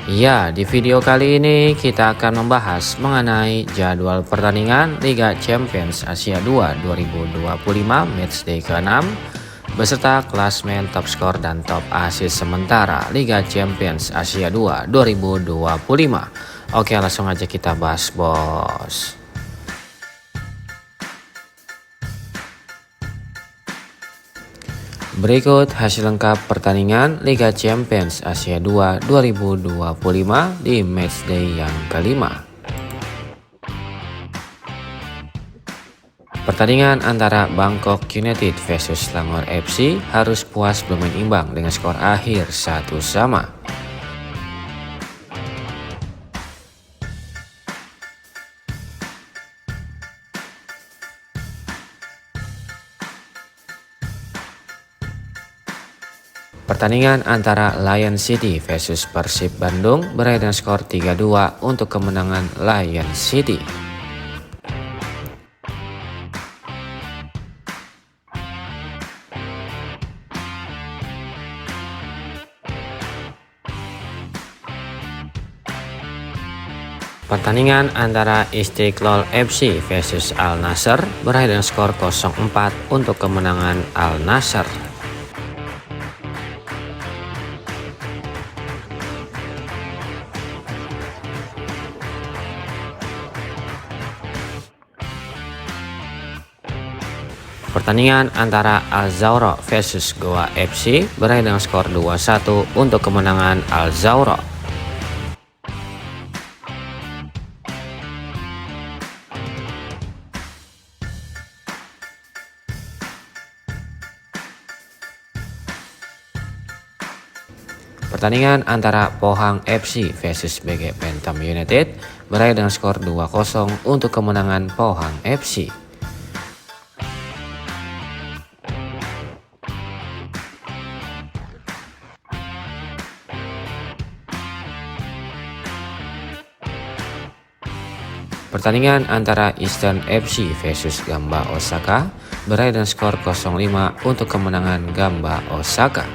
Ya, di video kali ini kita akan membahas mengenai jadwal pertandingan Liga Champions Asia 2 2025 matchday ke-6 beserta klasmen top skor dan top assist sementara Liga Champions Asia 2 2025. Oke, langsung aja kita bahas, bos. Berikut hasil lengkap pertandingan Liga Champions Asia 2 2025 di matchday yang kelima. Pertandingan antara Bangkok United versus Selangor FC harus puas bermain imbang dengan skor akhir 1-1. Pertandingan antara Lion City versus Persib Bandung berakhir dengan skor 3-2 untuk kemenangan Lion City. Pertandingan antara Istiqlal FC versus Al Nassr berakhir dengan skor 0-4 untuk kemenangan Al Nassr. Pertandingan antara Al Zawra versus Goa FC berakhir dengan skor 2-1 untuk kemenangan Al Zawra. Pertandingan antara Pohang FC versus BG Phantom United berakhir dengan skor 2-0 untuk kemenangan Pohang FC. Pertandingan antara Eastern FC versus Gamba Osaka berakhir dengan skor 0-5 untuk kemenangan Gamba Osaka.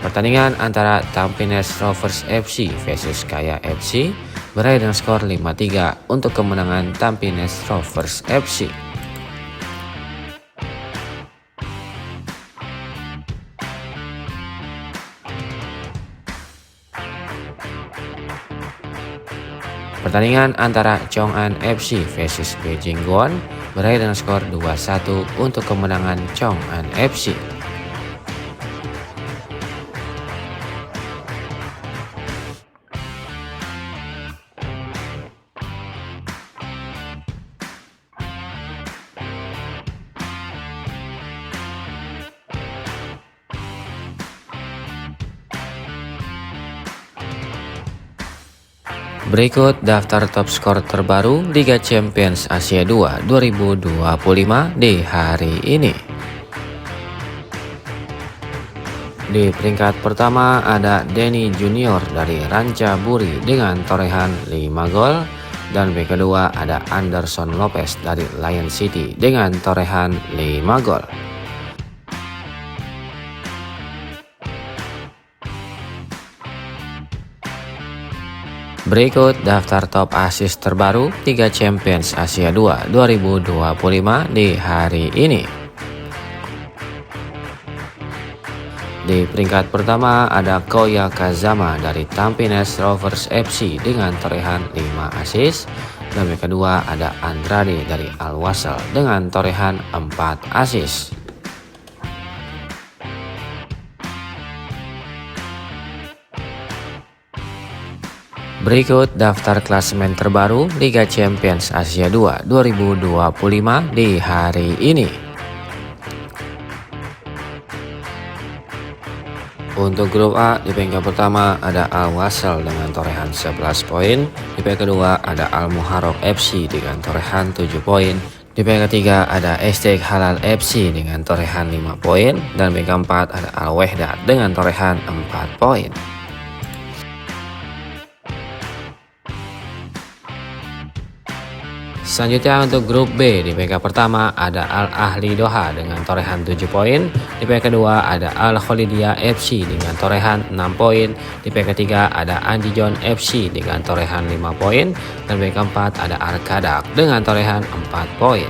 Pertandingan antara Tampines Rovers FC versus Kaya FC berakhir dengan skor 5-3 untuk kemenangan Tampines Rovers FC. Pertandingan antara Chong'an FC versus Beijing Guoan berakhir dengan skor 2-1 untuk kemenangan Chong'an FC. Berikut daftar top skor terbaru Liga Champions Asia 2 2025 di hari ini. Di peringkat pertama ada Denny Junior dari Rancaburi dengan torehan 5 gol. Dan di kedua ada Anderson Lopez dari Lion City dengan torehan 5 gol. Berikut daftar top assist terbaru Liga Champions Asia 2 2025 di hari ini. Di peringkat pertama ada Koya Kazama dari Tampines Rovers FC dengan torehan 5 assist. Dan yang kedua ada Andrade dari Al Wasl dengan torehan 4 assist. Berikut daftar klasemen terbaru Liga Champions Asia 2 2025 di hari ini. Untuk grup A, di peringkat pertama ada Al Wasl dengan torehan 11 poin. Di peringkat kedua ada Al Muharraq FC dengan torehan 7 poin. Di peringkat ketiga ada Istiqlal Halal FC dengan torehan 5 poin. Dan di peringkat keempat ada Al Wehdat dengan torehan 4 poin. Selanjutnya untuk grup B, di peringkat pertama ada Al Ahli Doha dengan torehan 7 poin. Di peringkat kedua ada Al Kholidiyah FC dengan torehan 6 poin. Di peringkat ketiga ada Andijon FC dengan torehan 5 poin. Dan di peringkat keempat ada Arkadak dengan torehan 4 poin.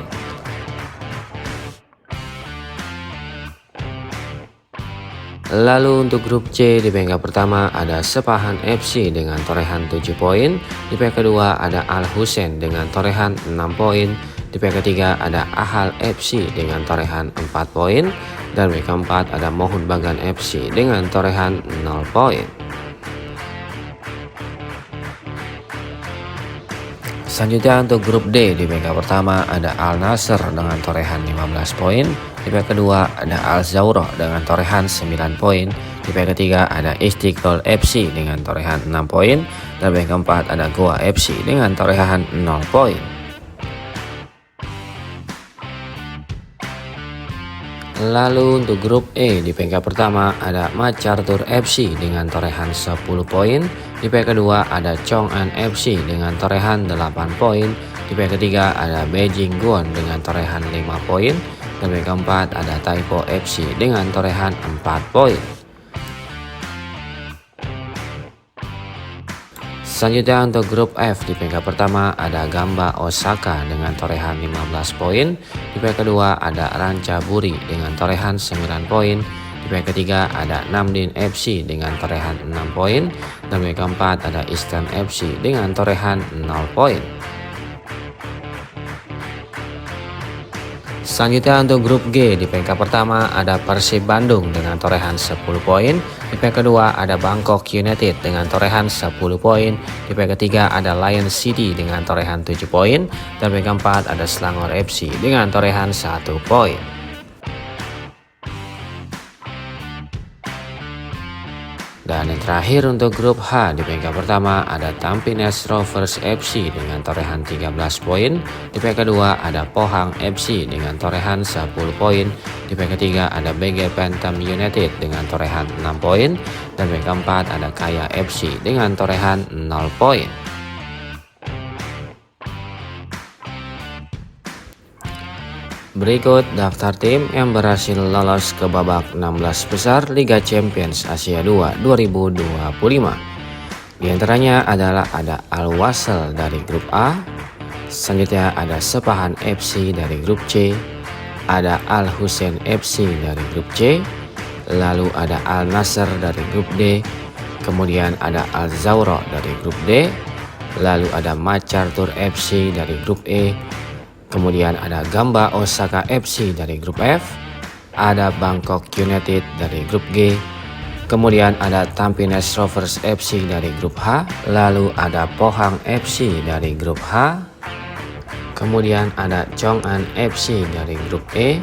Lalu untuk grup C, di peringkat pertama ada Sepahan FC dengan torehan 7 poin. Di peringkat kedua ada Al Hussein dengan torehan 6 poin. Di peringkat ketiga ada Ahal FC dengan torehan 4 poin. Dan di peringkat keempat ada Mohun Bagan FC dengan torehan 0 poin. Selanjutnya untuk grup D, di peringkat pertama ada Al Nassr dengan torehan 15 poin. Di peringkat kedua ada Al Zawroh dengan torehan 9 poin. Di peringkat ketiga ada Istiqlal FC dengan torehan 6 poin. Dan di peringkat keempat ada Goa FC dengan torehan 0 poin. Lalu untuk grup E, di peringkat pertama ada MacArthur FC dengan torehan 10 poin. Di peringkat kedua ada Chong'an FC dengan torehan 8 poin. Di peringkat ketiga ada Beijing Guoan dengan torehan 5 poin. Dan di peringkat keempat ada Taipo FC dengan torehan 4 poin. Selanjutnya untuk grup F, di peringkat pertama ada Gamba Osaka dengan torehan 15 poin. Di peringkat kedua ada Ratchaburi dengan torehan 9 poin. Di peringkat ketiga ada Namdin FC dengan torehan 6 poin. Dan di peringkat keempat ada Eastern FC dengan torehan 0 poin. Selanjutnya untuk grup G, di peringkat pertama ada Persib Bandung dengan torehan 10 poin. Di peringkat kedua ada Bangkok United dengan torehan 10 poin. Di peringkat ketiga ada Lion City dengan torehan 7 poin. Dan di peringkat keempat ada Selangor FC dengan torehan 1 poin. Dan yang terakhir untuk grup H, di peringkat pertama ada Tampines Rovers FC dengan torehan 13 poin. Di peringkat kedua ada Pohang FC dengan torehan 10 poin. Di peringkat ketiga ada BG Phantom United dengan torehan 6 poin. Dan di peringkat keempat ada Kaya FC dengan torehan 0 poin. Berikut daftar tim yang berhasil lolos ke babak 16 besar Liga Champions Asia 2 2025. Di antaranya adalah ada Al Wasl dari grup A, selanjutnya ada Sepahan FC dari grup C, ada Al Hussein FC dari grup C, lalu ada Al Nassr dari grup D, kemudian ada Al Zawroh dari grup D, lalu ada MacArthur FC dari grup E, kemudian ada Gamba Osaka FC dari grup F, ada Bangkok United dari grup G, kemudian ada Tampines Rovers FC dari grup H, lalu ada Pohang FC dari grup H, kemudian ada Chong'an FC dari grup E,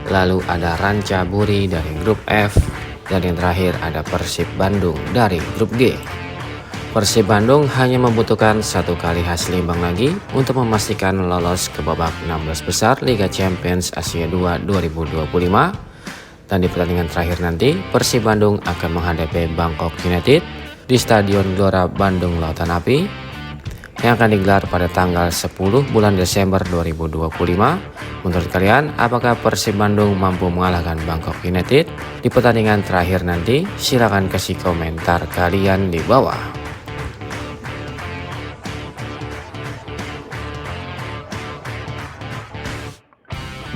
lalu ada Ratchaburi dari grup F, dan yang terakhir ada Persib Bandung dari grup G. Persib Bandung hanya membutuhkan 1 kali hasil imbang lagi untuk memastikan lolos ke babak 16 besar Liga Champions Asia 2 2025. Dan di pertandingan terakhir nanti, Persib Bandung akan menghadapi Bangkok United di Stadion Gelora Bandung Lautan Api yang akan digelar pada tanggal 10 bulan Desember 2025. Menurut kalian, apakah Persib Bandung mampu mengalahkan Bangkok United di pertandingan terakhir nanti? Silahkan kasih komentar kalian di bawah.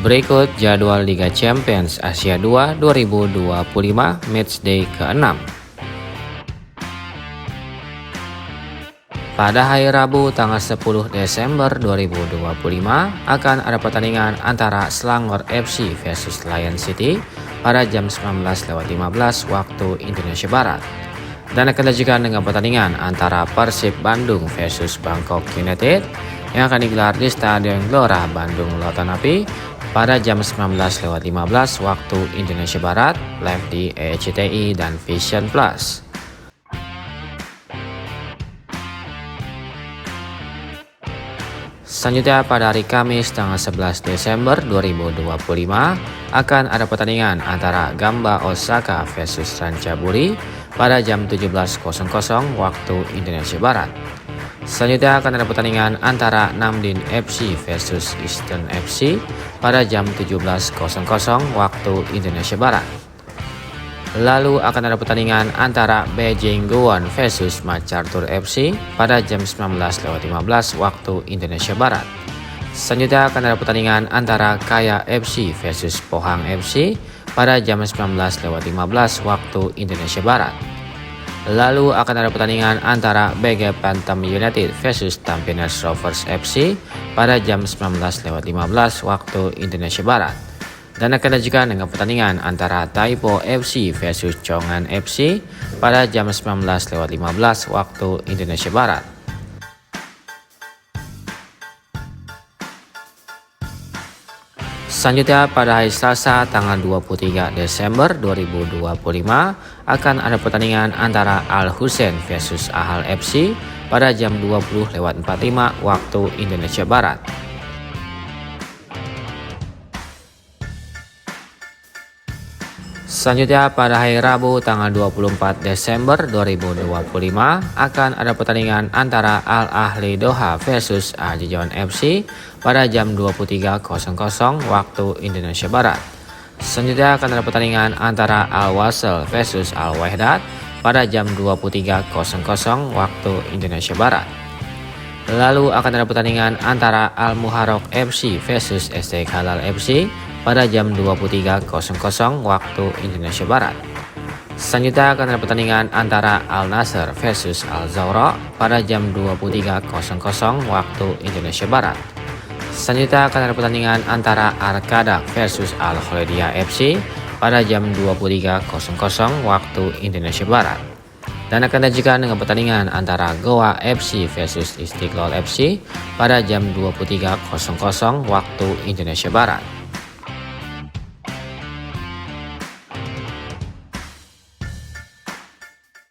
Berikut jadwal Liga Champions Asia 2 2025 Matchday ke-6. Pada hari Rabu tanggal 10 Desember 2025 akan ada pertandingan antara Selangor FC versus Lion City pada jam 19.15 waktu Indonesia Barat. Dan akan dilanjutkan dengan pertandingan antara Persib Bandung versus Bangkok United yang akan digelar di Stadion Gelora Bandung Lautan Api pada jam 19.15 waktu Indonesia Barat, live di RCTI dan Vision Plus. Selanjutnya pada hari Kamis tanggal 11 Desember 2025 akan ada pertandingan antara Gamba Osaka versus Ratchaburi pada jam 17.00 waktu Indonesia Barat. Selanjutnya akan ada pertandingan antara Namdin FC versus Eastern FC pada jam 17.00 waktu Indonesia Barat. Lalu akan ada pertandingan antara Beijing Guoan versus MacArthur FC pada jam 19.15 waktu Indonesia Barat. Selanjutnya akan ada pertandingan antara Kaya FC versus Pohang FC pada jam 19.15 waktu Indonesia Barat. Lalu akan ada pertandingan antara BG Phantom United versus Tampines Rovers FC pada jam 19.15 waktu Indonesia Barat. Dan akan dilanjutkan dengan pertandingan antara Taipo FC versus Chong'an FC pada jam 19.15 waktu Indonesia Barat. Selanjutnya pada hari Selasa tanggal 23 Desember 2025 akan ada pertandingan antara Al Hussein versus Ahal FC pada jam 20.45 waktu Indonesia Barat. Selanjutnya pada hari Rabu tanggal 24 Desember 2025 akan ada pertandingan antara Al Ahli Doha versus Al-Jijawan FC pada jam 23.00 waktu Indonesia Barat. Selanjutnya akan ada pertandingan antara Al Wasl versus Al Wahdat pada jam 23.00 waktu Indonesia Barat. Lalu akan ada pertandingan antara Al Muharraq FC versus SD Halal FC pada jam 23.00 waktu Indonesia Barat. Selanjutnya akan ada pertandingan antara Al Nassr versus Al Zawra pada jam 23.00 waktu Indonesia Barat. Selanjutnya akan ada pertandingan antara Arkada versus Al Khalidiyah FC pada jam 23.00 waktu Indonesia Barat. Dan akan dilanjutkan dengan pertandingan antara Goa FC versus Istiqlal FC pada jam 23.00 waktu Indonesia Barat.